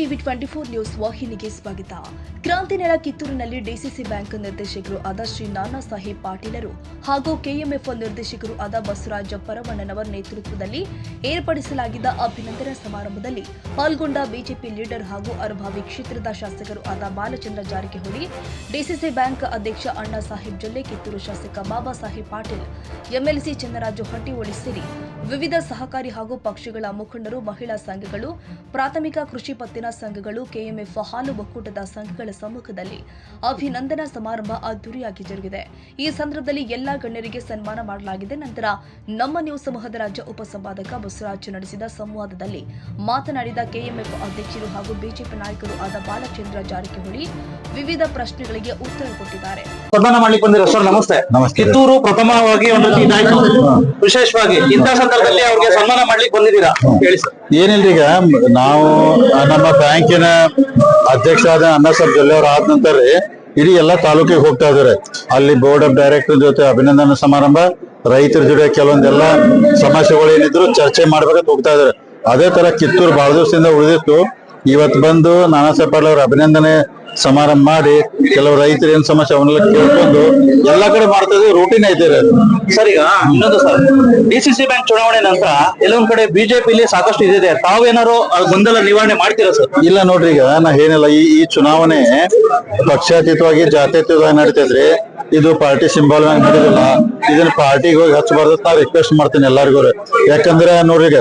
TV 24 news ವಾಹಿನಿಗೆ ಸ್ವಾಗತ. ಕ್ರಾಂತಿನಗರ ಕಿತ್ತೂರಿನಲ್ಲಿ DCC bank ನಿರ್ದೇಶಕರು ಆದ ಶ್ರೀ ನಾನಾ ಸಾಹೇಬ್ ಪಾಟೀಲರು ಹಾಗೂ ಕೆಎಂಎಫ್ ನಿರ್ದೇಶಕರು ಆದ ಬಸವರಾಜ ಪರವಣ್ಣನವರ ನೇತೃತ್ವದಲ್ಲಿ ಏರ್ಪಡಿಸಲಾಗಿದ್ದ ಅಭಿನಂದನಾ ಸಮಾರಂಭದಲ್ಲಿ ಪಾಲ್ಗೊಂಡ ಬಿಜೆಪಿ ಲೀಡರ್ ಹಾಗೂ ಅರಭಾವಿ ಕ್ಷೇತ್ರದ ಶಾಸಕರು ಆದ ಬಾಲಚಂದ್ರ ಜಾರಕಿಹೊಳಿ, ಡಿಸಿಸಿ ಬ್ಯಾಂಕ್ ಅಧ್ಯಕ್ಷ ಅಣ್ಣಾ ಸಾಹೇಬ್ ಜೊಲ್ಲೆ, ಕಿತ್ತೂರು ಶಾಸಕ ಬಾಬಾ ಸಾಹೇಬ್ ಪಾಟೀಲ್, ಎಂಎಲ್ಸಿ ಚನ್ನರಾಜು ಹಟ್ಟಿಹೊಳಿ ಸೇರಿ ವಿವಿಧ ಸಹಕಾರಿ ಹಾಗೂ ಪಕ್ಷಗಳ ಮುಖಂಡರು, ಮಹಿಳಾ ಸಂಘಗಳು, ಪ್ರಾಥಮಿಕ ಕೃಷಿ ಪತ್ತಿನ ಸಂಘಗಳು, ಕೆಎಂಎಫ್ ಹಾಲು ಒಕ್ಕೂಟದ ಸಂಘಗಳ ಸಮ್ಮುಖದಲ್ಲಿ ಅಭಿನಂದನಾ ಸಮಾರಂಭ ಅದ್ದೂರಿಯಾಗಿ ಜರುಗಿದೆ. ಈ ಸಂದರ್ಭದಲ್ಲಿ ಎಲ್ಲಾ ಗಣ್ಯರಿಗೆ ಸನ್ಮಾನ ಮಾಡಲಾಗಿದೆ. ನಂತರ ನಮ್ಮ ನ್ಯೂಸ್ ಸಮೂಹದ ರಾಜ್ಯ ಉಪಸಂಪಾದಕ ಬಸವರಾಜ್ ನಡೆಸಿದ ಸಂವಾದದಲ್ಲಿ ಮಾತನಾಡಿದ ಕೆಎಂಎಫ್ ಅಧ್ಯಕ್ಷರು ಹಾಗೂ ಬಿಜೆಪಿ ನಾಯಕರು ಆದ ಬಾಲಚಂದ್ರ ಜಾರಕಿಹೊಳಿ ವಿವಿಧ ಪ್ರಶ್ನೆಗಳಿಗೆ ಉತ್ತರ ಕೊಟ್ಟಿದ್ದಾರೆ. ಸನ್ಮಾನ ಮಾಡ್ಲಿಕ್ಕೆ ಬಂದಿರೋ ಸರ್, ನಮಸ್ತೆ. ಕಿತ್ತೂರು ಪ್ರಥಮವಾಗಿ ಒಂದು ಇದಾಯ್ತು, ವಿಶೇಷವಾಗಿ ಇಂಥ ಸಂದರ್ಭದಲ್ಲಿ ಅವ್ರಿಗೆ ಸನ್ಮಾನ ಮಾಡ್ಲಿಕ್ಕೆ ಬಂದಿದ್ದೀರಾ, ಹೇಳಿ ಸರ್. ಏನಿಲ್ಲ, ಈಗ ನಾವು ನಮ್ಮ ಬ್ಯಾಂಕಿನ ಅಧ್ಯಕ್ಷ ಆದ ಅಣ್ಣಾ ಸಾಹೇಬ್ ಜೊಲ್ಲೆ ಅವ್ರ ಆದ ನಂತರ ಇಡೀ ಎಲ್ಲಾ ತಾಲೂಕಿಗೆ ಹೋಗ್ತಾ ಇದಾರೆ. ಅಲ್ಲಿ ಬೋರ್ಡ್ ಆಫ್ ಡೈರೆಕ್ಟರ್ ಜೊತೆ ಅಭಿನಂದನಾ ಸಮಾರಂಭ, ರೈತರ ಜೊತೆ ಕೆಲವೊಂದೆಲ್ಲ ಸಮಸ್ಯೆಗಳು ಏನಿದ್ರು ಚರ್ಚೆ ಮಾಡ್ಬೇಕಂತ ಹೋಗ್ತಾ ಇದಾರೆ. ಅದೇ ತರ ಕಿತ್ತೂರು ಬಹಳ ದಿವಸದಿಂದ ಉಳಿದಿತ್ತು. ಇವತ್ತು ಬಂದು ನಾನಾ ಸಾಹೇಬ್ ಪಾಟೀಲ್ ಅವ್ರ ಅಭಿನಂದನೆ ಸಮಾರಂಭ ಮಾಡಿ ಕೆಲವು ರೈತರು ಏನ್ ಸಮಸ್ಯೆ ಅವನ್ನೆಲ್ಲ ಕೇಳ್ಕೊಂಡು ಎಲ್ಲಾ ಕಡೆ ಮಾಡ್ತಾ ಇದ್ರೆ ರೂಟೀನ್ ಐತೆ ಸರ್. ಈಗ ಇನ್ನೊಂದು ಸರ್, ಡಿಸಿಸಿ ಬ್ಯಾಂಕ್ ಚುನಾವಣೆ ನಂತರ ಎಲ್ಲೊಂದ್ ಕಡೆ ಬಿಜೆಪಿಲಿ ಸಾಕಷ್ಟು ಇದಿದೆ, ತಾವೇನಾರು ಗೊಂದಲ ನಿವಾರಣೆ ಮಾಡ್ತೀರಾ ಸರ್? ಇಲ್ಲ ನೋಡ್ರಿ, ಈಗ ನಾ ಏನಿಲ್ಲ, ಈ ಚುನಾವಣೆ ಪಕ್ಷಾತೀತವಾಗಿ ಜಾತ್ಯತೀತವಾಗಿ ನಡೀತೈತ್ರಿ. ಇದು ಪಾರ್ಟಿ ಸಿಂಬಲ್ ಮ್ಯಾಗ ನಡೀದಿಲ್ಲ. ಇದನ್ನ ಪಾರ್ಟಿಗೆ ಹೋಗಿ ಹಚ್ಚಬಾರ್ದು ನಾ ರಿಕ್ವೆಸ್ಟ್ ಮಾಡ್ತೀನಿ ಎಲ್ಲಾರ್ಗು. ಯಾಕಂದ್ರೆ ನೋಡ್ರಿ, ಈಗ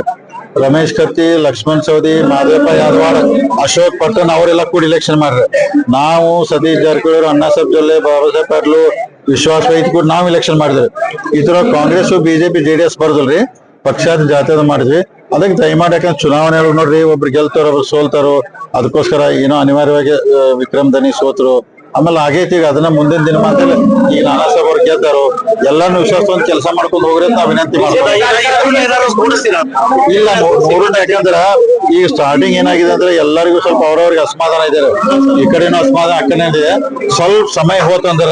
ರಮೇಶ್ ಕತ್ತಿ, ಲಕ್ಷ್ಮಣ್ ಸವದಿ, ಮಾದೇವಪ್ಪ ಯಾದವಾಡ, ಅಶೋಕ್ ಪಟ್ಟಣ್ ಅವರೆಲ್ಲ ಕೂಡಿ ಇಲೆಕ್ಷನ್ ಮಾಡ್ರಿ. ನಾವು ಸತೀಶ್ ಜಾರಕಿಹೊಳಿ, ಅಣ್ಣಾ ಸಾಹೇಬ್ ಜೊಲ್ಲೆ, ಬಾಬಾ ಸಾಹೇಬ್ ಪಾಟೀಲ್, ವಿಶ್ವಾಸ ರೈತ ಕೂಡ ನಾವ್ ಇಲೆಕ್ಷನ್ ಮಾಡಿದ್ರಿ. ಇದ್ರ ಕಾಂಗ್ರೆಸ್, ಬಿಜೆಪಿ, ಜೆಡಿಎಸ್ ಬರ್ದಲ್ರಿ, ಪಕ್ಷಾದ ಜಾತ್ಯದ ಮಾಡಿದ್ವಿ. ಅದಕ್ಕೆ ದಯಮಾಡಿ, ಯಾಕಂದ್ರೆ ಚುನಾವಣೆ ನೋಡ್ರಿ, ಒಬ್ರು ಗೆಲ್ತಾರೋ ಒಬ್ರು ಸೋಲ್ತಾರೋ, ಅದಕ್ಕೋಸ್ಕರ ಏನೋ ಅನಿವಾರ್ಯವಾಗಿ ವಿಕ್ರಮ್ ದನಿ ಸೋತರು. ಆಮೇಲೆ ಆಗೈತಿ, ಈಗ ಅದನ್ನ ಮುಂದಿನ ದಿನ ಮಾತಲ್ಲಿ ಈಗ ನಾನಾ ಸಾಹೇಬ್ ಅವ್ರು ಗೆದ್ದಾರು, ಎಲ್ಲಾನು ವಿಶ್ವಾಸವಂತ ಕೆಲಸ ಮಾಡ್ಕೊಂಡು ಹೋಗ್ರಿ ಅಂತ ವಿನಂತಿ ಮಾಡ್ತಾರೆ. ಇಲ್ಲ ನೋಡೋಣ, ಯಾಕಂದ್ರ ಈಗ ಸ್ಟಾರ್ಟಿಂಗ್ ಏನಾಗಿದೆ ಅಂದ್ರೆ ಎಲ್ಲರಿಗೂ ಸ್ವಲ್ಪ ಅವ್ರವ್ರಿಗೆ ಅಸಮಾಧಾನ ಇದಾರೆ. ಈ ಕಡೆನೂ ಅಸಮಾಧಾನ, ಆ ಕಡೆ ಇದೆ. ಸ್ವಲ್ಪ ಸಮಯ ಹೋತಂದ್ರ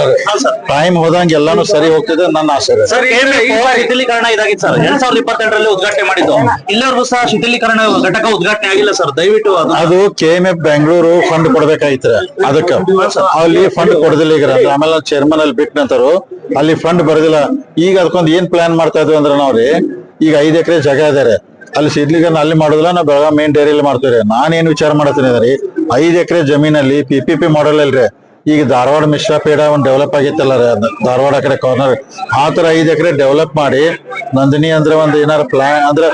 ಟೈಮ್ ಹೋದಂಗ ಎಲ್ಲಾನು ಸರಿ ಹೋಗ್ತಿದೆ ನನ್ನ ಆಸೆ. ಶಿಥಿಲೀಕರಣ ಇದಾಗಿತ್ತು ಸರ್, 2022ರಲ್ಲಿ ಉದ್ಘಾಟನೆ ಮಾಡಿದ್ದು, ಇಲ್ಲಿವರೆಗೂ ಸಹ ಶಿಥಿಲೀಕರಣ ಘಟಕ ಉದ್ಘಾಟನೆ ಆಗಿಲ್ಲ ಸರ್. ದಯವಿಟ್ಟು ಅದು ಕೆಎಂಎಫ್ ಬೆಂಗಳೂರು ಫಂಡ್ ಕೊಡ್ಬೇಕಾಯ್ತು, ಅದಕ್ಕೆ ಅಲ್ಲಿ ಫಂಡ್ ಕೊಡದಿಲ್ಲ. ಈಗ ಆಮೇಲೆ ಚೇರ್ಮನ್ ಅಲ್ಲಿ ಬಿಟ್ಟು ನಂತರು ಅಲ್ಲಿ ಫಂಡ್ ಬರೋದಿಲ್ಲ. ಈಗ ಅದಕ್ಕೊಂದು ಏನ್ ಪ್ಲಾನ್ ಮಾಡ್ತಾ ಇದ್ವಿ ಅಂದ್ರೆ ನಾವ್ರಿ, ಈಗ 5 ಎಕರೆ ಜಾಗ ಇದಾರೆ, ಅಲ್ಲಿ ಶಿಥಿಲೀಕರಣ ಅಲ್ಲಿ ಮಾಡೋದಿಲ್ಲ, ನಾವು ಬೆಳಗಾವಿ ಮೇನ್ ಡೈರಿಯಲ್ಲಿ ಮಾಡ್ತೀವಿ. ನಾನೇನ್ ವಿಚಾರ ಮಾಡತ್ತೀನಿ ಅಂದ್ರೆ 5 ಎಕರೆ ಜಮೀನಲ್ಲಿ PPP ಮಾಡಲ್ ಅಲ್ರಿ. ಈಗ ಧಾರವಾಡ ಮಿಶ್ರಾಪೇಡ ಒಂದ್ ಡೆವಲಪ್ ಆಗಿತ್ತಲ್ಲ, ಧಾರವಾಡ ಕಡೆ ಕಾರ್ನರ್, ಆ ತರ 5 ಎಕರೆ ಡೆವಲಪ್ ಮಾಡಿ ನಂದಿನಿ ಅಂದ್ರೆ ಒಂದ್ ಏನಾರ ಪ್ಲಾನ್ ಅಂದ್ರೆ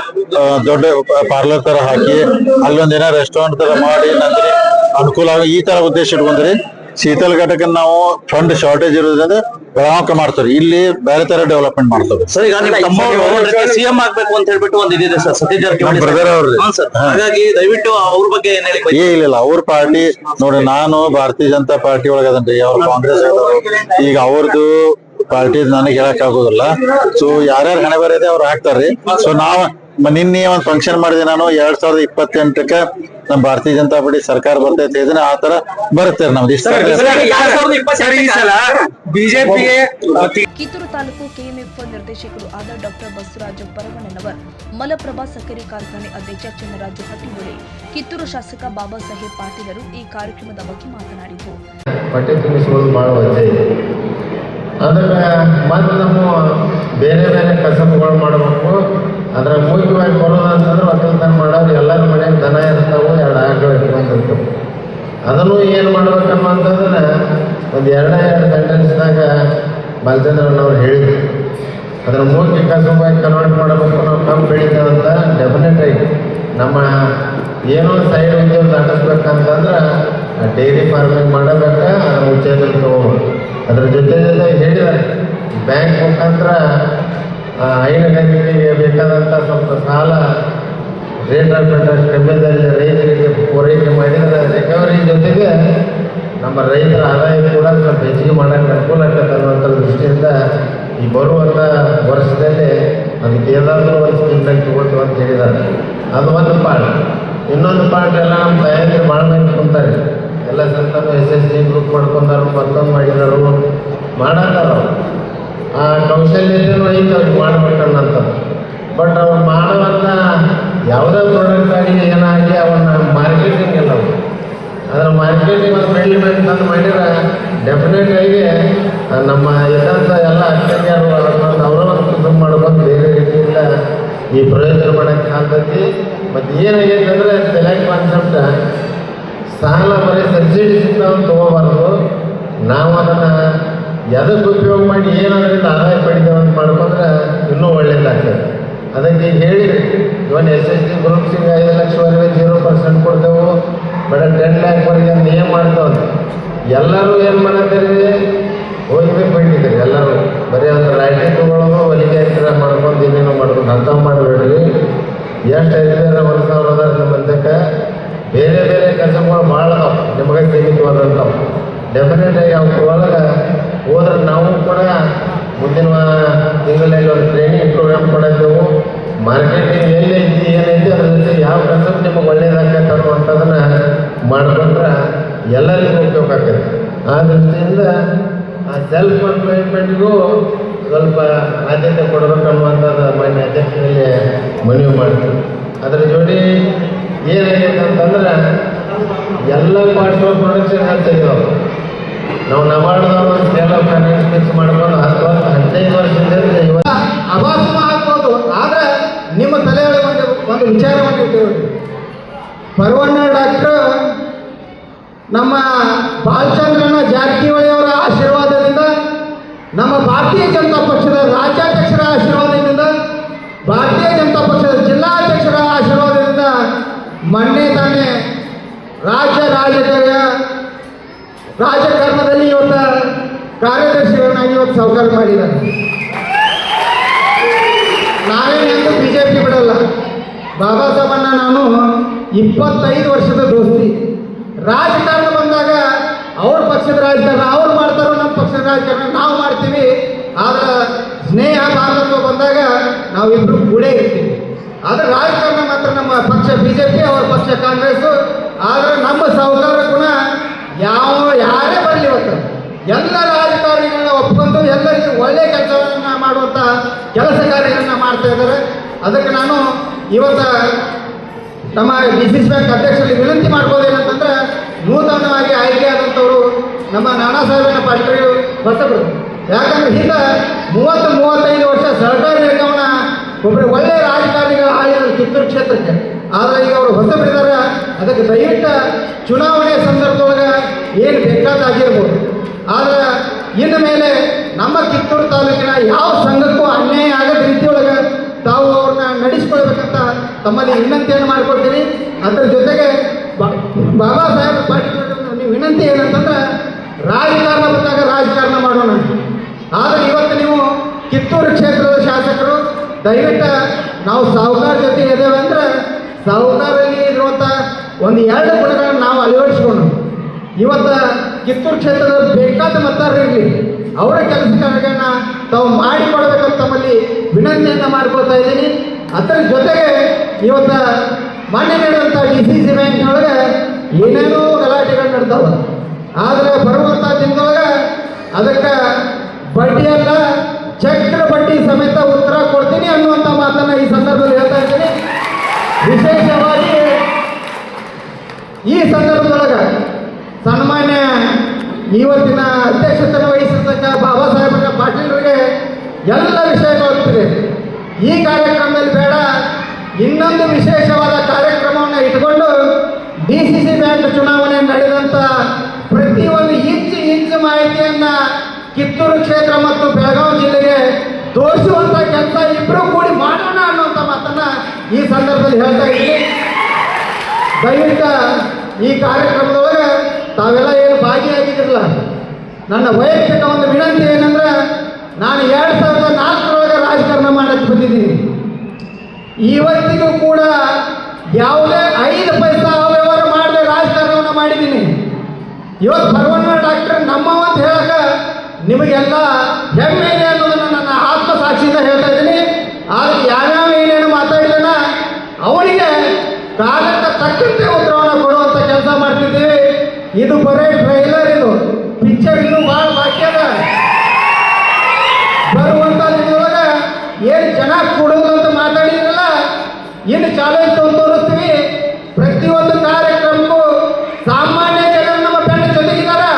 ದೊಡ್ಡ ಪಾರ್ಲರ್ ತರ ಹಾಕಿ ಅಲ್ಲೊಂದ್ ಏನಾರ ರೆಸ್ಟೋರೆಂಟ್ ತರ ಮಾಡಿ ನಂದಿನಿ ಅನುಕೂಲ ಆಗ ಈ ತರ ಉದ್ದೇಶ ಇಟ್ಕೊಂಡ್ರಿ. ಶೀತಲ್ ಘಟಕ ನಾವು ಫಂಡ್ ಶಾರ್ಟೇಜ್ ಇರೋದ್ರಿಂದ ಬೆಳಗಾವಿ ಮಾಡ್ತಾರೆ, ಇಲ್ಲಿ ಬೇರೆ ತರ ಡೆವಲಪ್ಮೆಂಟ್ ಮಾಡ್ತಾರೆ. ಸರ್, ಈಗ ಸಿಎಂ ಆಗ್ಬೇಕು ಅಂತ ಹೇಳ್ಬಿಟ್ಟು ಒಂದ್ ಇದಿದೆ ಸರ್, ಸತೀಶ್ ಜಾರಕಿಹೊಳಿ ಬ್ರದರ್ ಅವ್ರಿ. ಹಾಗಾಗಿ ದಯವಿಟ್ಟು ಅವ್ರ ಬಗ್ಗೆ ಏನ್ ಹೇಳಿ. ಇಲ್ಲ, ಅವ್ರ ಪಾರ್ಟಿ ನೋಡಿ, ನಾನು ಭಾರತೀಯ ಜನತಾ ಪಾರ್ಟಿ ಒಳಗದನ್ರಿ, ಅವ್ರ ಕಾಂಗ್ರೆಸ್ ಈಗ ಅವ್ರದ್ದು ಪಾರ್ಟಿ ನನಗೆ ಹೇಳಕ್ ಆಗೋದಿಲ್ಲ. ಸೊ ಯಾರ್ಯಾರು ಹಣೆ ಬರದೆ ಅವ್ರು ಹಾಕ್ತಾರ್ರಿ. ಸೊ ನಾವ್ ನಿನ್ನೆ ಒಂದ್ ಫಂಕ್ಷನ್ ಮಾಡಿದೆ ನಾನು, 2028ಕ್ಕೆ ನಮ್ ಭಾರತೀಯ ಜನತಾ ಪಾರ್ಟಿ ಸರ್ಕಾರ ಬರ್ತೈತೆ, ಇದನ್ನ ಆ ತರ ಬರುತ್ತೆ ನಮ್ದು ಇಷ್ಟ. ಕಿತ್ತೂರು ತಾಲೂಕು ಕೆಎಂಎಫ್ ನಿರ್ದೇಶಕರು ಆದ ಡಾಕ್ಟರ್ ಬಸವರಾಜ ಪರವಣ್ಣನವರ್, ಮಲಪ್ರಭಾ ಸಕ್ಕರೆ ಕಾರ್ಖಾನೆ ಅಧ್ಯಕ್ಷ ಚನ್ನರಾಜು ಹಟ್ಟಿಹೊಳಿ, ಕಿತ್ತೂರು ಶಾಸಕ ಬಾಬಾ ಸಾಹೇಬ್ ಪಾಟೀಲರು ಈ ಕಾರ್ಯಕ್ರಮದ ಬಗ್ಗೆ ಮಾತನಾಡಿದರು. ಅದಕ್ಕೆ ಮತ್ತು ನಮ್ಮ ಬೇರೆ ಬೇರೆ ಕಸಬುಗಳು ಮಾಡಬೇಕು. ಅದ್ರ ಮುಖ್ಯವಾಗಿ ಬರೋದಂತಂದ್ರೆ ಒಕ್ಕಲ್ತನ ಮಾಡೋರು ಎಲ್ಲರ ಮನೆಗೆ ದನ ಇರ್ತಾವೆ, 2 ಆಕಳು ಇಟ್ಕೊಂಡಿರ್ತಾವೆ. ಅದನ್ನು ಏನು ಮಾಡ್ಬೇಕಮ್ಮ ಅಂತಂದ್ರೆ ಒಂದು 2 ಸೆಂಟೆನ್ಸ್ನಾಗ ಬಾಲಚಂದ್ರಣ್ಣವ್ರು ಹೇಳಿದ್ರು, ಅದರ ಮುಖ್ಯ ಕಸಬಾಗಿ ಕನ್ವರ್ಟ್ ಮಾಡಬೇಕು. ನಾವು ಕಮ್ಮಿ ಬೆಳಿತೇವಂತ ಡೆಫಿನೆಟ್ ಆಗಿ ನಮ್ಮ ಏನೋ ಸೈಡ್ ಉದ್ಯೋಗ ದಾಟಿಸ್ಬೇಕಂತಂದ್ರೆ ಡೈರಿ ಫಾರ್ಮಿಂಗ್ ಮಾಡಬೇಕ, ಉಚ್ಚೇತನ ತಗೋಬೇಕು. ಅದ್ರ ಜೊತೆ ಹೇಳಿದ್ದಾರೆ, ಬ್ಯಾಂಕ್ ಮುಖಾಂತರ ಹೈನುಗಾರಿಕೆಗೆ ಬೇಕಾದಂಥ ಸ್ವಲ್ಪ ಸಾಲ ರೇಟ್ ಆಫ್ ಇಂಟ್ರೆಸ್ಟ್ ಕಮ್ಮಿಯಲ್ಲಿ ರೈತರಿಗೆ ಪೂರೈಕೆ ಮಾಡಿದರೆ ರಿಕವರಿ ಜೊತೆಗೆ ನಮ್ಮ ರೈತರ ಆದಾಯ ಕೂಡ ಸ್ವಲ್ಪ ಹೆಚ್ಚಿಗೆ ಮಾಡೋಕ್ಕೆ ಅನುಕೂಲ ಆಗ್ತದೆ ಅನ್ನುವಂಥ ದೃಷ್ಟಿಯಿಂದ ಈ ಬರುವಂಥ ವರ್ಷದಲ್ಲಿ ಅದಕ್ಕೆ ಏನಾದರೂ ಒಂದು ಸ್ಕೀಮ್ನಾಗ ತಗೊಳ್ತೀವಿ ಅಂತ ಹೇಳಿದ್ದಾರೆ. ಅದು ಒಂದು ಪಾರ್ಟ್. ಇನ್ನೊಂದು ಪಾರ್ಟ್ ಎಲ್ಲ ನಮ್ಮ ತಯಾರಿ ಭಾಳ ಮಂದಿ ಕುಂತಾರೆ, ಎಲ್ಲ ಸಂತಾನು SSG ಗ್ರೂಪ್ ಮಾಡ್ಕೊಂಡಾರು, ಮತ್ತೊಂದು ಮಾಡಿದಾರು, ಮಾಡತ್ತಾರು. ಆ ಕೌಶಲ್ಯನೂ ಐತೆ ಅವ್ರಿಗೆ ಮಾಡ್ಬೇಕನ್ನಂತ. ಬಟ್ ಅವ್ರು ಮಾಡುವಂಥ ಯಾವುದೇ ಪ್ರಾಡಕ್ಟ್ ಆಗಿ ಏನಾಗಿ ಅವನ್ನ ಮಾರ್ಕೆಟಿಂಗ್ ಎಲ್ಲ ಸಾಲ ಬರೀ ಸಬ್ಸಿಡಿ ಸಿಗ್ತಾವಂತ ತೊಗೋಬಾರ್ದು. ನಾವು ಅದನ್ನು ಎದಕ್ಕೆ ಉಪಯೋಗ ಮಾಡಿ ಏನಾದ್ರಿಂದ ಆದಾಯ ಪಡಿತೇವೆ ಅಂತ ಮಾಡ್ಕೊಂಡ್ರೆ ಇನ್ನೂ ಒಳ್ಳೇದಾಗ್ತದೆ. ಅದಕ್ಕೆ ಹೇಳಿರಿ, ಇವನ್ SST ಗ್ರೂಪ್ಸಿಗೆ 5 ಲಕ್ಷವರೆಗೆ 0% ಕೊಡ್ತೇವೆ, ಬಡ 10 ಲ್ಯಾಕ್ವರೆಗೆ ಅಂತ ಏನು ಮಾಡ್ತಾವಂತ. ಎಲ್ಲರೂ ಏನು ಮಾಡತ್ತೀರಿ, ಹೋಗ್ಬೇಕು ಬಿಟ್ಟಿದ್ದೀರಿ ಎಲ್ಲರೂ. ಬರೀ ಒಂದು ರಾಯ್ಟಿ ತೊಗೊಳೋದು, ಹೊಲಿಗೆ ಹತ್ತಿರ ಮಾಡ್ಕೊಂಡು ಏನೇನೋ ಮಾಡ್ಕೊಂಡು ಅಂತ ಮಾಡಬೇಡ್ರಿ. ಎಷ್ಟು 5,000 ವರ್ಷ ಅದಾರ ನಮ್ಮಂತಕ್ಕೆ ಬೇರೆ ಬೇರೆ ಕೆಲಸಗಳು ಭಾಳ ಅದಾವೆ, ನಿಮಗೆ ಸೀಮಿತವಾದಂಥವು. ಡೆಫಿನೆಟಾಗಿ ಅವ್ರ ಒಳಗೆ ಹೋದ್ರೆ ನಾವು ಕೂಡ ಮುಂದಿನ ತಿಂಗಳಲ್ಲಿ ಒಂದು ಟ್ರೈನಿಂಗ್ ಪ್ರೋಗ್ರಾಮ್ ಕೊಡತ್ತೇವೆ. ಮಾರ್ಕೆಟಿಂಗ್ ಎಲ್ಲೈತಿ ಏನೈತಿ ಅದ್ರ ಜೊತೆ ಯಾವ ಕೆಲಸ ನಿಮಗೆ ಒಳ್ಳೇದಾಗತ್ತೆ ಅನ್ನುವಂಥದ್ದನ್ನು ಮಾಡ್ಕೊಂಡ್ರೆ ಎಲ್ಲರಿಗೂ ಉಪಯೋಗ ಆಗ್ತದೆ. ಆ ದೃಷ್ಟಿಯಿಂದ ಆ ಸೆಲ್ಫ್ ಎಂಪ್ಲಾಯ್ಮೆಂಟ್ಗೂ ಸ್ವಲ್ಪ ಆದ್ಯತೆ ಕೊಡಬೇಕು ಅನ್ನುವಂಥದ್ದು ಮಾನ್ಯ ಅಧ್ಯಕ್ಷರಲ್ಲಿ ಮನವಿ ಮಾಡ್ತೀವಿ. ಅದರ ಜೋಡಿ ಏನಾಗೈತೆ ಅಂತಂದ್ರೆ ಎಲ್ಲ ಪಾರ್ಟ್ಸ್ ಆಫ್ ಪ್ರೊಡಕ್ಷನ್ ಹೆಚ್ಚಾಗಿದ್ದಾವೆ. ನಾವು ನವಾರ್ಡ್ದವ್ರು ಒಂದು ಸ್ಕೇಲ್ ಆಫ್ ಫೈನಾನ್ಸ್ ಫಿಕ್ಸ್ ಮಾಡ್ಕೊಂಡು 10-15 ವರ್ಷದಿಂದ ಇವತ್ತು ಅಭಾಸ ಹಾಕ್ಬೋದು. ಆದರೆ ನಿಮ್ಮ ತಲೆಯೊಳಗೆ ಒಂದು ವಿಚಾರವನ್ನು ಇಟ್ಟಿರೋದು, ಪರವಣ್ಣ ಡಾಕ್ಟ್ರು ನಮ್ಮ ಬಾಲಚಂದ್ರನ ಜಾರಕಿಹೊಳಿ ಅವರ ಆಶೀರ್ವಾದದಿಂದ, ನಮ್ಮ ಭಾರತೀಯ ಜನತಾ ಪಕ್ಷದ ರಾಜ್ಯಾಧ್ಯಕ್ಷರ ಆಶೀರ್ವಾದದಿಂದ, ಭಾರತೀಯ ಜನತಾ ಪಕ್ಷದ ಜಿಲ್ಲಾಧ್ಯಕ್ಷರ ಆಶೀರ್ವಾದದಿಂದ ಮೊನ್ನೆ ತಾನೇ ರಾಜಕಾರಣದಲ್ಲಿ ಇವತ್ತು ಕಾರ್ಯದರ್ಶಿಗಳನ್ನಾಗಿ ಇವತ್ತು ಸಹಕಾರ ಮಾಡಿದ್ದಾರೆ. ನಾವೇನೆಂದು BJP ಬಿಡಲ್ಲ. ಬಾಬಾ ಸಾಹೇಬನ್ನ ನಾನು 25 ವರ್ಷದ ದೋಸ್ತಿ. ರಾಜಕಾರಣ ಬಂದಾಗ ಅವ್ರ ಪಕ್ಷದ ರಾಜಕಾರಣ ಅವ್ರು ಮಾಡ್ತಾರೋ, ನಮ್ಮ ಪಕ್ಷದ ರಾಜಕಾರಣ ನಾವು ಮಾಡ್ತೀವಿ. ಆದ್ರೆ ಸ್ನೇಹ ಬಾಂಧವ್ಯ ಬಂದಾಗ ನಾವಿಬ್ರು ಕೂಡೇ ಇರ್ತೀವಿ. ಆದರೆ ರಾಜಕಾರಣ ಮಾತ್ರ ನಮ್ಮ ಪಕ್ಷ BJP, ಅವ್ರ ಪಕ್ಷ ಕಾಂಗ್ರೆಸ್ಸು. ಆದರೆ ನಮ್ಮ ಸಹಕಾರ ಗುಣ ಯಾರೇ ಬರಲಿ ಇವತ್ತು ಎಲ್ಲ ರಾಜಕಾರಣಿಗಳನ್ನ ಒಪ್ಕೊಂಡು ಎಲ್ಲರಿಗೂ ಒಳ್ಳೆಯ ಕೆಲಸವನ್ನು ಮಾಡುವಂಥ ಕೆಲಸ ಕಾರ್ಯಗಳನ್ನ ಮಾಡ್ತಾ ಇದ್ದಾರೆ. ಅದಕ್ಕೆ ನಾನು ಇವತ್ತು ನಮ್ಮ DCC ಬ್ಯಾಂಕ್ ಅಧ್ಯಕ್ಷರಲ್ಲಿ ವಿನಂತಿ ಮಾಡ್ಬೋದೇನಂತಂದ್ರೆ, ನೂತನವಾಗಿ ಆಯ್ಕೆಯಾದಂಥವರು ನಮ್ಮ ನಾನಾ ಸಾಹೇಬನ ಪಾಟೀಲ್ ಹೊಸಬರು. ಯಾಕಂದ್ರೆ ಹಿಂದೆ 30-35 ವರ್ಷ ಸರ್ಕಾರಿ ನಿರ್ಗಮನ ಒಬ್ಬರು ಒಳ್ಳೆಯ ರಾಜಕಾರಣಿಗಳು ಆಗಿದ್ದಾರೆ ಕಿತ್ತೂರು ಕ್ಷೇತ್ರಕ್ಕೆ. ಆದರೆ ಈಗ ಅವರು ಹೊಸಬರಿದ್ದಾರೆ. ಅದಕ್ಕೆ ದಯವಿಟ್ಟು ಚುನಾವಣೆ ಸಂದರ್ಭದೊಳಗೆ ಏನು ಬೇಕಾದಾಗಿರ್ಬೋದು. ಆದರೆ ಇನ್ನು ಮೇಲೆ ನಮ್ಮ ಕಿತ್ತೂರು ತಾಲೂಕಿನ ಯಾವ ಸಂಘಕ್ಕೂ ಅನ್ಯಾಯ ಆಗದ ರೀತಿಯೊಳಗೆ ತಾವು ಅವ್ರನ್ನ ನಡೆಸ್ಕೊಳ್ಬೇಕಂತ ತಮ್ಮಲ್ಲಿ ವಿನಂತಿಯನ್ನು ಮಾಡ್ಕೊಳ್ತೀನಿ. ಅದರ ಜೊತೆಗೆ ಬಾಬಾ ಸಾಹೇಬ್ ಪಾಟೀಲ್ ನೀವು ವಿನಂತಿ ಏನಂತಂದ್ರೆ, ರಾಜಕಾರಣ ಬಂದಾಗ ರಾಜಕಾರಣ ಮಾಡೋಣ. ಆದರೆ ಇವತ್ತು ನೀವು ಕಿತ್ತೂರು ಕ್ಷೇತ್ರದ ಶಾಸಕರು ದಯವಿಟ್ಟು ನಾವು ಸಾಹುಕಾರ ಜೊತೆ ಇದ್ದೇವೆ ಅಂದರೆ ಸಾಹುಕಾರಲ್ಲಿ ಇರುವಂಥ 1-2 ಗುಣಗಳನ್ನು ನಾವು ಅಳವಡಿಸ್ಕೊಂಡು ಇವತ್ತು ಕಿತ್ತೂರು ಕ್ಷೇತ್ರದ ಬೇಕಾದ ಮತದಾರರಿರಲಿ, ಅವರ ಕೆಲಸ ಕಾರ್ಯಗಳನ್ನ ತಾವು ಮಾಡಿಕೊಡ್ಬೇಕಂತ ತಮ್ಮಲ್ಲಿ ವಿನಂತಿಯನ್ನು ಮಾಡ್ಕೊಳ್ತಾ ಇದ್ದೀನಿ. ಅದರ ಜೊತೆಗೆ ಇವತ್ತು ಮಾನ್ಯ ನಡೆದಂಥ DCC ಬ್ಯಾಂಕ್ನೊಳಗೆ ಏನೇನೋ ಗಲಾಟೆಗಳು ನಡೆದವ. ಆದರೆ ಬರುವಂಥ ದಿನದೊಳಗೆ ಅದಕ್ಕೆ ಬಡ್ಡಿಯಲ್ಲ ಚಕ್ರ ಬಡ್ಡಿ ಸಮೇತ ಉತ್ತರ ಕೊಡ್ತೀನಿ ಅನ್ನುವಂಥ ಮಾತನ್ನು ಈ ಸಂದರ್ಭದಲ್ಲಿ ಹೇಳ್ತಾ ಇದ್ದೀನಿ. ವಿಶೇಷವಾಗಿ ಈ ಸಂದರ್ಭದೊಳಗೆ ಸನ್ಮಾನ್ಯ ಇವತ್ತಿನ ಅಧ್ಯಕ್ಷತೆಯನ್ನು ವಹಿಸಿರ್ತಕ್ಕ ಬಾಬಾ ಸಾಹೇಬ ಪಾಟೀಲರಿಗೆ ಎಲ್ಲ ವಿಷಯಗಳಿದೆ. ಈ ಕಾರ್ಯಕ್ರಮದಲ್ಲಿ ಬೇಡ, ಇನ್ನೊಂದು ವಿಶೇಷವಾದ ಕಾರ್ಯಕ್ರಮವನ್ನು ಇಟ್ಟುಕೊಂಡು DCC ಬ್ಯಾಂಕ್ ಚುನಾವಣೆ ನಡೆದಂಥ ಪ್ರತಿಯೊಂದು ಇಂಚು ಮಾಹಿತಿಯನ್ನು ಕಿತ್ತೂರು ಕ್ಷೇತ್ರ ಮತ್ತು ಬೆಳಗಾವಿ ಜಿಲ್ಲೆಗೆ ತೋರಿಸುವಂಥ ಕೆಲಸ ಇಬ್ಬರು ಕೂಡಿ ಮಾಡೋಣ ಅನ್ನುವಂಥ ಮಾತನ್ನು ಈ ಸಂದರ್ಭದಲ್ಲಿ ಹೇಳ್ತಾ ಇದ್ದೀನಿ. ದಯವಿಟ್ಟು ಈ ಕಾರ್ಯಕ್ರಮದೊಳಗೆ ತಾವೆಲ್ಲ ಏನು ಭಾಗಿಯಾಗಿದ್ದಿರಲ್ಲ, ನನ್ನ ವೈಯಕ್ತಿಕ ಒಂದು ವಿನಂತಿ ಏನಂದ್ರೆ, ನಾನು 2004 ರಾಜಕಾರಣ ಮಾಡಕ್ಕೆ ಬಂದಿದ್ದೀನಿ. ಇವತ್ತಿಗೂ ಕೂಡ ಯಾವುದೇ 5 ಪೈಸಾ ಅವ್ಯವಹಾರ ಮಾಡದೆ ರಾಜಕಾರಣವನ್ನು ಮಾಡಿದ್ದೀನಿ. ಇವತ್ತು ಪರವಣ್ಣ ಡಾಕ್ಟರ್ ನಮ್ಮವ ಅಂತ ಹೇಳಕ್ಕೆ ನಿಮಗೆಲ್ಲ ಹೆಮ್ಮೆ ಇದೆ ಅನ್ನೋದನ್ನು ನನ್ನ ಆತ್ಮಸಾಕ್ಷಿಯಿಂದ ಹೇಳ್ತಾ ಇದ್ದೀನಿ. ಆದರೆ ಯಾವ್ಯಾವ ಏನೇನು ಮಾತಾಡಿದಾನ ಅವನಿಗೆ ಕಾಲಕ್ಕೆ ತಕ್ಕಂತೆ ಉತ್ತರವನ್ನು ಕೊಡುವಂಥ ಕೆಲಸ ಮಾಡ್ತಿದ್ದೀವಿ. ಇದು ಬರೀ ಟ್ರೈಲರ್, ಇದು ಪಿಕ್ಚರ್ ಇನ್ನೂ ಭಾಳ ಬಾಕಿ ಅದ. ಬರುವಂಥ ದಿನದೊಳಗೆ ಏನು ಜನ ಕೊಡೋದು ಅಂತ ಮಾತಾಡಿದ್ರಲ್ಲ, ಇನ್ನು ಚಾಲೆಂಜ್ ತೋರಿಸ್ತೀವಿ. ಪ್ರತಿಯೊಂದು ಕಾರ್ಯಕ್ರಮಕ್ಕೂ ಸಾಮಾನ್ಯ ಜನರು ನಮ್ಮ ಬೆನ್ನ ಜೊತೆಗಿದ್ದಾರೆ.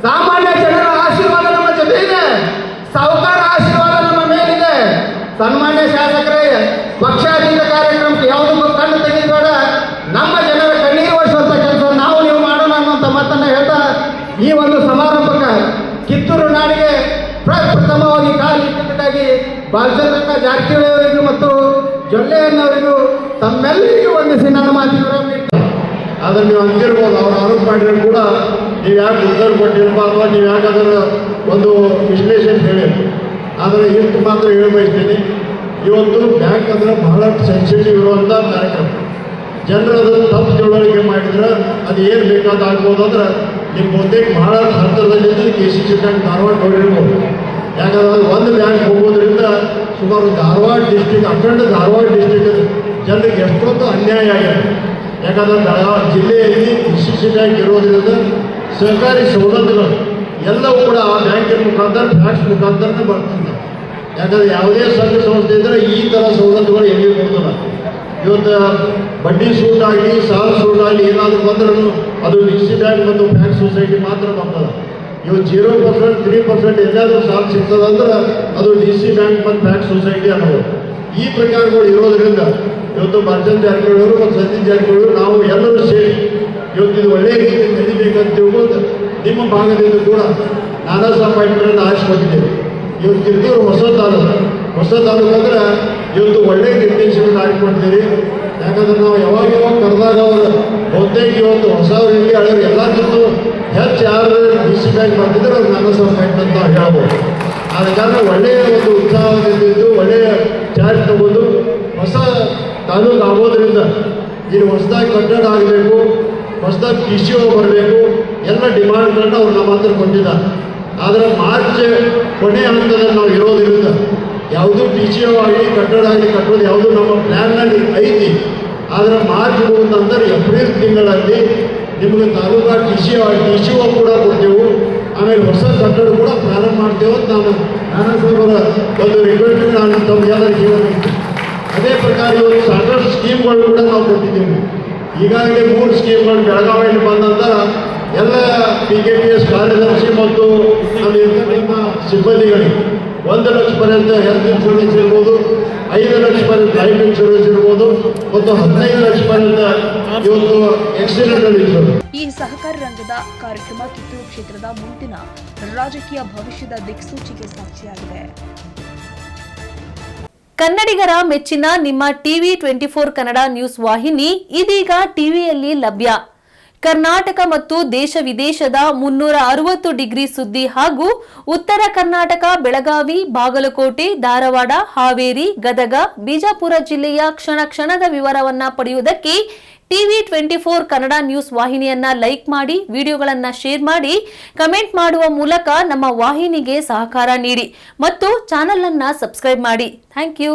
ಸಾಮಾನ್ಯ ಜನರ ಆಶೀರ್ವಾದ ನಮ್ಮ ಜೊತೆ ಇದೆ. ಸಾಹುಕಾರ ಆಶೀರ್ವಾದ ನಮ್ಮ ಮೇಲಿದೆ. ಸನ್ಮಾನ್ಯ ಶಾಸಕರೇ, ಪಕ್ಷಾತೀತ ಕಾರ್ಯಕ್ರಮಕ್ಕೆ ಯಾವುದಕ್ಕೂ ಕಣ್ಣು ತೆಗೆಯಬೇಡ. ನಮ್ಮ ಜನರ ಕಣ್ಣೀರು ಒರೆಸುವಂಥ ಕೆಲಸ ನಾವು ನೀವು ಬಾಲಚಂದ್ರಪ್ಪ ಜಾರಕಿಹೊಳಿ ಅವರಿಗೂ ಮತ್ತು ಜೊಲ್ಲೆಯನ್ನವರಿಗೂ ತಮ್ಮೆಲ್ಲರಿಗೂ ವಂದಿಸಿ ನನ್ನ ಮಾತಿಗೆ ವಿರಾಮ ನೀಡ್ತೇನೆ. ಅದನ್ನು ನೀವು ಅಂದಿರ್ಬೋದು, ಅವ್ರು ಆರೋಪ ಮಾಡಿದ್ರು ಕೂಡ ನೀವು ಯಾಕೆ ಉತ್ತರ ಕೊಟ್ಟಿರಪ್ಪ ಅಥವಾ ನೀವು ಯಾಕೆ ಅದರ ಒಂದು ವಿಶ್ಲೇಷಣೆ ಹೇಳಿರಿ. ಆದರೆ ಇಷ್ಟು ಮಾತ್ರ ಹೇಳಿ ಬಯಸ್ತೀನಿ, ಇವತ್ತು ಬ್ಯಾಂಕ್ ಅಂದರೆ ಬಹಳ ಸೆನ್ಸಿಟಿವ್ ಇರುವಂಥ ಕಾರ್ಯಕ್ರಮ. ಜನರು ಅದನ್ನು ತಪ್ಪು ತಿಳುವಳಿಕೆ ಮಾಡಿದ್ರೆ ಅದು ಏನು ಬೇಕಾದ ಆಗ್ಬೋದು ಅಂದ್ರೆ ನಿಮ್ಮ ಬಹುತೇಕ ಬಹಳ ಹತ್ತಿರದಲ್ಲಿದ್ದು KCC ಬ್ಯಾಂಕ್ ಧಾರವಾಡ ನೋಡಿರ್ಬೋದು. ಯಾಕಂದ್ರೆ ಅದು ಒಂದು ಬ್ಯಾಂಕ್ ಹೋಗೋದ್ರಿಂದ ಸುಮಾರು ಧಾರವಾಡ ಡಿಸ್ಟಿಕ್, ಅಖಂಡ ಧಾರವಾಡ ಡಿಸ್ಟಿಕ್ ಜನರಿಗೆ ಎಷ್ಟೊಂದು ಅನ್ಯಾಯ ಆಗಿದೆ. ಯಾಕಂದ್ರೆ ಬೆಳಗಾವಿ ಜಿಲ್ಲೆಯಲ್ಲಿ KCC ಬ್ಯಾಂಕ್ ಇರೋದ್ರಿಂದ ಸರ್ಕಾರಿ ಸವಲತ್ತುಗಳು ಎಲ್ಲವೂ ಕೂಡ ಆ ಬ್ಯಾಂಕಿನ ಮುಖಾಂತರ ಫ್ಯಾಕ್ಸ್ ಮುಖಾಂತರನೇ ಬರ್ತಿದೆ. ಯಾಕಂದರೆ ಯಾವುದೇ ಸಂಘ ಸಂಸ್ಥೆ ಇದ್ದರೆ ಈ ಥರ ಸವಲತ್ತುಗಳು ಎಲ್ಲಿ ಕೊಡ್ತಲ್ಲ. ಇವತ್ತು ಬಡ್ಡಿ ಸೂಟ್ ಆಗಲಿ ಸಾಲ ಸೂಟ್ ಆಗಲಿ ಏನಾದರೂ ಬಂದ್ರೂ ಅದು DC ಬ್ಯಾಂಕ್ ಮತ್ತು ಬ್ಯಾಂಕ್ ಸೊಸೈಟಿ ಮಾತ್ರ ಬರ್ತದೆ. ಇವತ್ತು 0%, 3% ಎಲ್ಲಾದರೂ ಸಾಲ ಸಿಗ್ತದಂದ್ರೆ ಅದು DC ಬ್ಯಾಂಕ್ ಮತ್ತು ಬ್ಯಾಂಕ್ ಸೊಸೈಟಿ ಅನ್ನೋದು. ಈ ಪ್ರಕಾರಗಳು ಇರೋದ್ರಿಂದ ಇವತ್ತು ಬಾಲಚಂದ್ರ ಜಾರಕಿಹೊಳಿ ಅವರು ಮತ್ತು ಸತೀಶ್ ಜಾರಕಿಹೊಳಿ ಅವರು ನಾವು ಎಲ್ಲರೂ ಸೇರಿ ಇವತ್ತು ಇದು ಒಳ್ಳೆಯ ರೀತಿ ನಡೀಬೇಕಂತ ತಿಳ್ಕೊಂಡು ನಿಮ್ಮ ಭಾಗದಿಂದ ಕೂಡ ನಾನಾ ಸಾಹೇಬ್ ಪಾಟೀಲರನ್ನು ಆರಿಸಿಕೊಂಡಿದ್ದೇವೆ. ಇವತ್ತು ಕಿತ್ತೂರು ಹೊಸ ತಾಲೂಕು ಅಂದ್ರೆ ಇವತ್ತು ಒಳ್ಳೆಯ ನಿರ್ದೇಶನವನ್ನು ಆರಿಸಿಕೊಂಡಿದ್ದೀರಿ. ಯಾಕಂದ್ರೆ ನಾವು ಯಾವಾಗ ಕರೆದಾಗ ಅವರು ಬಹುತೇಕ ಇವತ್ತು ಹೊಸವರಿಗೆ ಹಳೆಯವರು ಎಲ್ಲಕ್ಕಿಂತ ಹೆಚ್ಚು ಯಾರು DC ಬ್ಯಾಂಕ್ ಬರ್ತಿದ್ರೆ ಅವ್ರು ನಾನಾ ಸಾಹೇಬ್ ಪಾಟೀಲ್ ಅಂತ ಹೇಳ್ಬೋದು. ಆದ ಕಾರಣ ಒಳ್ಳೆಯ ಒಂದು ಉತ್ಸಾಹದಿಂದಿದ್ದು ಒಳ್ಳೆಯ ಚಾರ್ಜ್ ತಗೊಂಡು ಹೊಸ ತಾಲೂಕು ಆಗೋದ್ರಿಂದ ಇಲ್ಲಿ ಹೊಸದಾಗಿ ಕಟ್ಟಡ ಆಗಬೇಕು, ಹೊಸದಾಗಿ PCO ಬರಬೇಕು, ಎಲ್ಲ ಡಿಮಾಂಡ್ಗಳನ್ನು ಅವ್ರು ನಮ್ಮ ಹತ್ರ ಕೊಟ್ಟಿದ್ದಾರೆ. ಆದರೆ ಮಾರ್ಚ್ ಕೊನೆಯ ಹಂತದಲ್ಲಿ ನಾವು ಇರೋದ್ರಿಂದ ಯಾವುದೂ PCO ಆಗಲಿ ಕಟ್ಟಡ ಆಗಲಿ ಕಟ್ಟೋದು ಯಾವುದೂ ನಮ್ಮ ಪ್ಲ್ಯಾನ್ನಲ್ಲಿ ಐತಿ. ಆದರೆ ಮಾರ್ಚ್ ಮುಗಿದ ನಂತರ ಏಪ್ರಿಲ್ ತಿಂಗಳಲ್ಲಿ ನಿಮಗೆ ತಾಲೂಕಾ TCO ಕೂಡ ಕೊಡ್ತೇವೆ. ಆಮೇಲೆ ಹೊಸ ಕಟ್ಟಡ ಕೂಡ ಪ್ರಾರಂಭ ಮಾಡ್ತೇವೆ ಅಂತ ನಾನಾ ಸಾಹೇಬರ ಒಂದು ರಿಕ್ವೆಸ್ಟ್ ನಾನು ತಮ್ಮೆಲ್ಲರ ಜೀವನ. ಅದೇ ಪ್ರಕಾರ ಇವತ್ತು ಸಾಕಷ್ಟು ಸ್ಕೀಮ್ಗಳು ಕೂಡ ನಾವು ಕೊಟ್ಟಿದ್ದೀವಿ. ಈಗಾಗಲೇ 3 ಸ್ಕೀಮ್ಗಳು ಬೆಳಗಾವಿಯಲ್ಲಿ ಬಂದ ನಂತರ ಎಲ್ಲ PKPS ಕಾರ್ಯದರ್ಶಿ ಮತ್ತು ಅಲ್ಲಿ ಇರ್ತಕ್ಕಂಥ ಸಿಬ್ಬಂದಿಗಳಿಗೆ 1 ಲಕ್ಷ ಪರ್ಯಂತ ಹೆಲ್ತ್ ಇನ್ಶೂರೆನ್ಸ್ ಇರ್ಬೋದು, 5 ಲಕ್ಷ ಪರ್ಯಂತ ಲೈಫ್ ಇನ್ಶೂರೆನ್ಸ್ ಇರ್ಬೋದು ಮತ್ತು 15 ಲಕ್ಷ ಪರ್ಯಂತ ಇವತ್ತು ಆಕ್ಸಿಡೆಂಟಲ್ ಇನ್ಶೂರೆನ್ಸ್. ಈ ಸಹಕಾರ ರಂಗದ ಕಾರ್ಯಕ್ರಮ ಕಿತ್ತೂರು ಕ್ಷೇತ್ರದ ಮುಂದಿನ ರಾಜಕೀಯ ಭವಿಷ್ಯದ ದಿಕ್ಸೂಚಿಗೆ ಸಾಕ್ಷಿಯಾಗಿದೆ. ಕನ್ನಡಿಗರ ಮೆಚ್ಚಿನ ನಿಮ್ಮ ಟಿವಿ 24 ಕನ್ನಡ ನ್ಯೂಸ್ ವಾಹಿನಿ ಇದೀಗ ಟಿವಿಯಲ್ಲಿ ಲಭ್ಯ. ಕರ್ನಾಟಕ ಮತ್ತು ದೇಶ ವಿದೇಶದ 360 ಡಿಗ್ರಿ ಸುದ್ದಿ ಹಾಗೂ ಉತ್ತರ ಕರ್ನಾಟಕ, ಬೆಳಗಾವಿ, ಬಾಗಲಕೋಟೆ, ಧಾರವಾಡ, ಹಾವೇರಿ, ಗದಗ, ಬಿಜಾಪುರ ಜಿಲ್ಲೆಯ ಕ್ಷಣ ಕ್ಷಣದ ವಿವರವನ್ನ ಪಡೆಯುವುದಕ್ಕೆ ಟಿವಿ 24 ಕನ್ನಡ ನ್ಯೂಸ್ ವಾಹಿನಿಯನ್ನ ಲೈಕ್ ಮಾಡಿ, ವಿಡಿಯೋಗಳನ್ನ ಶೇರ್ ಮಾಡಿ, ಕಮೆಂಟ್ ಮಾಡುವ ಮೂಲಕ ನಮ್ಮ ವಾಹಿನಿಗೆ ಸಹಕಾರ ನೀಡಿ ಮತ್ತು ಚಾನೆಲ್ ಅನ್ನ ಸಬ್ಸ್ಕ್ರೈಬ್ ಮಾಡಿ. Thank you.